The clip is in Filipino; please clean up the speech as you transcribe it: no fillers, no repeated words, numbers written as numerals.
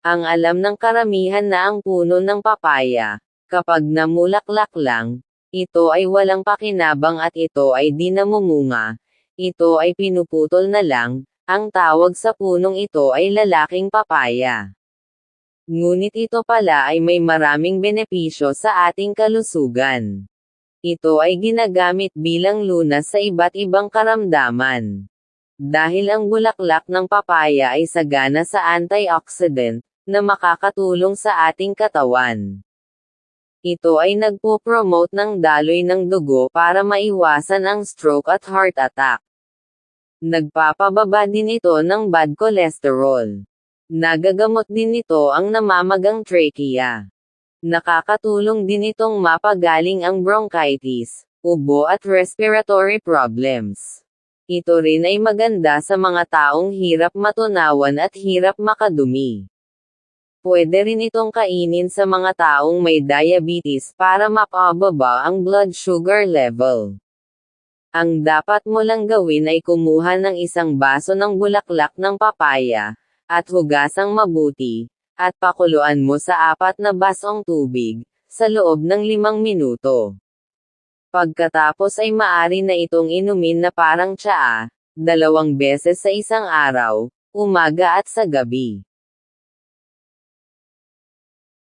Ang alam ng karamihan na ang puno ng papaya, kapag namulaklak lang, ito ay walang pakinabang at ito ay di namumunga, ito ay pinuputol na lang, ang tawag sa punong ito ay lalaking papaya. Ngunit ito pala ay may maraming benepisyo sa ating kalusugan. Ito ay ginagamit bilang lunas sa iba't ibang karamdaman. Dahil ang bulaklak ng papaya ay sagana sa antioxidant, na makakatulong sa ating katawan. Ito ay nagpo-promote ng daloy ng dugo para maiwasan ang stroke at heart attack. Nagpapababa din ito ng bad cholesterol. Nagagamot din ito ang namamagang trachea. Nakakatulong din itong mapagaling ang bronchitis, ubo at respiratory problems. Ito rin ay maganda sa mga taong hirap matunawan at hirap makadumi. Pwede rin itong kainin sa mga taong may diabetes para mapababa ang blood sugar level. Ang dapat mo lang gawin ay kumuha ng isang baso ng bulaklak ng papaya, at hugasang mabuti, at pakuluan mo sa 4 na basong tubig, sa loob ng 5 minuto. Pagkatapos ay maari na itong inumin na parang tsaa, 2 beses sa isang araw, umaga at sa gabi.